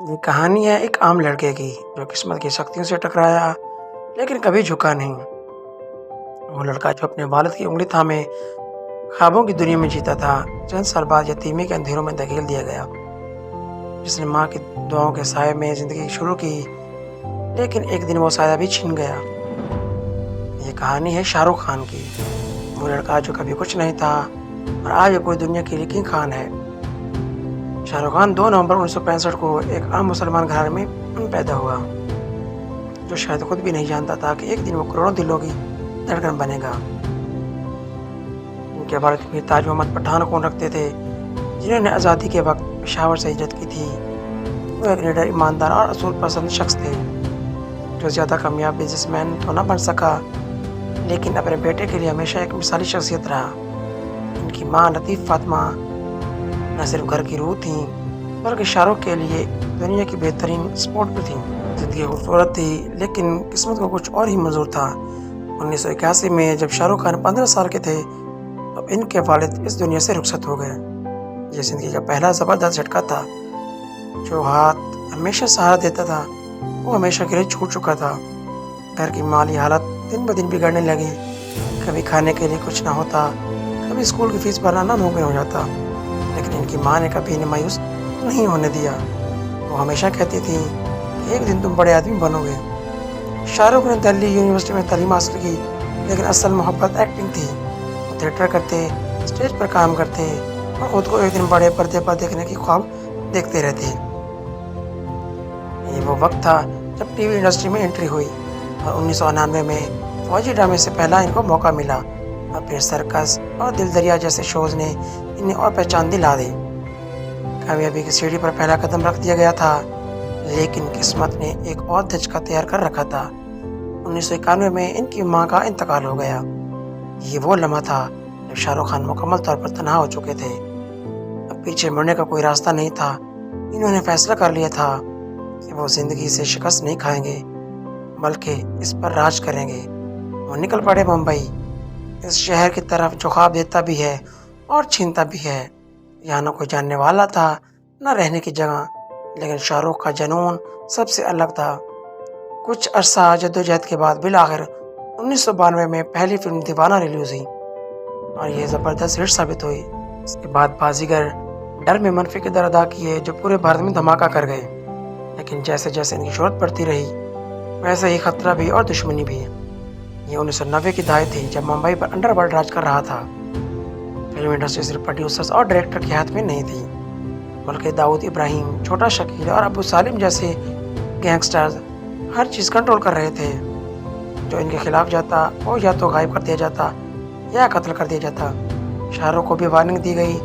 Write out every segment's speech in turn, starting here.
ये कहानी है एक आम लड़के की जो किस्मत की शक्तियों से टकराया लेकिन कभी झुका नहीं। वो लड़का जो अपने वालिद की उंगली थामे ख्वाबों की दुनिया में जीता था, चंद साल बाद यतीमी के अंधेरों में धकेल दिया गया। जिसने माँ की दुआओं के साए में जिंदगी शुरू की, लेकिन एक दिन वो साया भी छिन गया। ये कहानी है शाहरुख खान की। वो लड़का जो कभी कुछ नहीं था और आज वो पूरी दुनिया की किंग खान है। शाहरुख खान 2 नवंबर 1965 को एक आम मुसलमान घराने में पैदा हुआ, जो शायद खुद भी नहीं जानता था कि एक दिन वो करोड़ों दिलों की धड़कन बनेगा। उनके वालिद मीर ताज मोहम्मद पठान कौन रखते थे, जिन्होंने आज़ादी के वक्त पेशावर से हिजरत की थी। वो एक निडर, ईमानदार और असूल पसंद शख्स थे, जो ज़्यादा कामयाब बिजनेसमैन तो न बन सका, लेकिन अपने बेटे के लिए हमेशा एक मिसाली शख्सियत रहा। उनकी माँ लतीफ़ फातिमा न सिर्फ घर की रूह थी, बल्कि शाहरुख के लिए दुनिया की बेहतरीन स्पोर्ट भी थी। ज़िंदगी खूबसूरत थी, लेकिन किस्मत को कुछ और ही मंजूर था। 1981 में जब शाहरुख खान 15 साल के थे, तो इनके वालिद इस दुनिया से रुखसत हो गए। ये ज़िंदगी का पहला ज़बरदस्त झटका था। जो हाथ हमेशा सहारा देता था, वो हमेशा के लिए छूट चुका था। घर की माली हालत दिन ब दिन बिगड़ने लगी। कभी खाने के लिए कुछ ना होता, कभी स्कूल की फीस भरना नामुमकिन हो जाता। लेकिन इनकी माँ ने कभी इन्हें मायूस नहीं होने दिया। वो हमेशा कहती थी कि एक दिन तुम बड़े आदमी बनोगे। शाहरुख ने दिल्ली यूनिवर्सिटी में तालीम हासिल की, लेकिन असल मोहब्बत एक्टिंग थी। वो थिएटर करते, स्टेज पर काम करते और खुद को एक दिन बड़े पर्दे पर देखने की ख्वाब देखते रहते। ये वो वक्त था जब टीवी इंडस्ट्री में एंट्री हुई और 1999 में फौजी ड्रामे से पहला इनको मौका मिला, और फिर सर्कस और दिल दरिया जैसे शोज ने इन्हें और पहचान दिला दी। कामयाबी की सीढ़ी पर पहला कदम रख दिया गया था, लेकिन किस्मत ने एक और धचका तैयार कर रखा था। 1991 में इनकी मां का इंतकाल हो गया। ये वो लम्हा था जब शाहरुख खान मुकम्मल तौर पर तनहा हो चुके थे। अब पीछे मुड़ने का कोई रास्ता नहीं था। इन्होंने फैसला कर लिया था कि वो जिंदगी से शिकस्त नहीं खाएंगे, बल्कि इस पर राज करेंगे। वो निकल पड़े मुंबई, इस शहर की तरफ जो ख्वाब देता भी है और छीनता भी है। यहाँ न कोई जानने वाला था, न रहने की जगह, लेकिन शाहरुख का जुनून सबसे अलग था। कुछ अरसा जद्दोजहद के बाद बिल आखिर 1992 में पहली फिल्म दीवाना रिलीज हुई और ये ज़बरदस्त हिट साबित हुई। इसके बाद बाजीगर डर में मनफी किरदार अदा किए, जो पूरे भारत में धमाका कर गए। लेकिन जैसे जैसे इनकी शोहरत बढ़ती रही, वैसे ही खतरा भी और दुश्मनी भी। ये 1990 की दहाई थी, जब मुंबई पर अंडरवर्ल्ड राज कर रहा था। फिल्म इंडस्ट्री सिर्फ प्रोड्यूसर्स और डायरेक्टर के हाथ में नहीं थी, बल्कि दाऊद इब्राहिम, छोटा शकील और अबू सालिम जैसे गैंगस्टर्स हर चीज़ कंट्रोल कर रहे थे। जो इनके खिलाफ जाता, वो या तो गायब कर दिया जाता या कत्ल कर दिया जाता। शाहरुख को भी वार्निंग दी गई,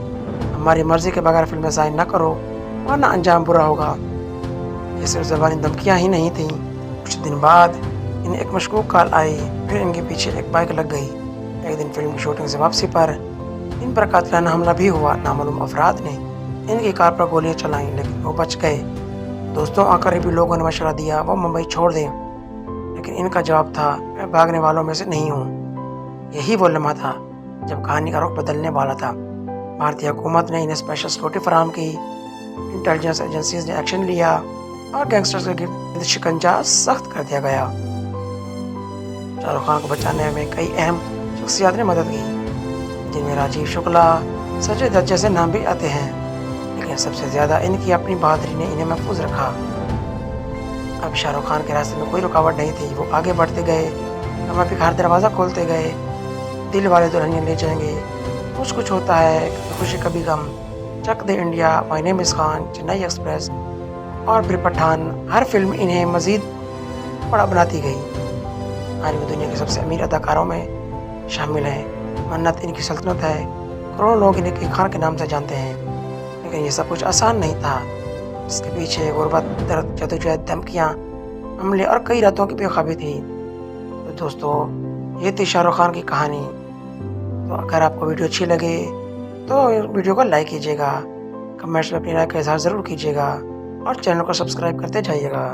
हमारी मर्जी के बगैर फिल्में साइन न करो वरना अंजाम बुरा होगा। ये सिर्फ ज़बानी धमकियाँ ही नहीं थीं। कुछ दिन बाद इन्हें एक मशकूक कॉल आई, फिर इनके पीछे एक बाइक लग गई। एक दिन फिल्म की शूटिंग से वापसी पर इन पर कातिलाना हमला भी हुआ। नामालूम अफराद ने इनकी कार पर गोलियां चलाई, लेकिन वो बच गए। दोस्तों और करीबी लोगों ने मशवरा दिया वो मुंबई छोड़ दें, लेकिन इनका जवाब था, मैं भागने वालों में से नहीं हूँ। यही वो लम्हा था जब कहानी का रुख बदलने वाला था। भारतीय हुकूमत ने इन्हें स्पेशल सिक्योरिटी फराहम की, इंटेलिजेंस एजेंसीज ने एक्शन लिया और गैंगस्टर्स के गिर्द शिकंजा सख्त कर दिया गया। शाहरुख खान को बचाने में कई अहम शख्सियत ने मदद की, जिनमें राजीव शुक्ला, संजय दत्त जैसे नाम भी आते हैं, लेकिन सबसे ज़्यादा इनकी अपनी बहादुरी ने इन्हें महफूज रखा। अब शाहरुख खान के रास्ते में कोई रुकावट नहीं थी। वो आगे बढ़ते गए, हम अभी हर दरवाज़ा खोलते गए। दिल वाले दुल्हनिया ले जाएंगे, कुछ होता है, Kabhi Khushi Kabhi Gham, Chak De India, my name is Khan, Chennai express और फिर पठान। हर फिल्म इन्हें मज़ीद बड़ा बनाती गई। आज वो दुनिया के सबसे अमीर अदाकारों में शामिल हैं। मन्नत इनकी सल्तनत है, करोड़ों लोग इन्हें किंग खान के नाम से जानते हैं। लेकिन ये सब कुछ आसान नहीं था। इसके पीछे गुर्बत, दर्द, जद्दोजहद, धमकियाँ, हमले और कई रातों की बेख्वाबी थी। तो दोस्तों, ये थी शाहरुख खान की कहानी। तो अगर आपको वीडियो अच्छी लगे तो वीडियो को लाइक कीजिएगा, कमेंट्स में अपनी राय का इजहार ज़रूर कीजिएगा और चैनल को सब्सक्राइब करते जाइएगा।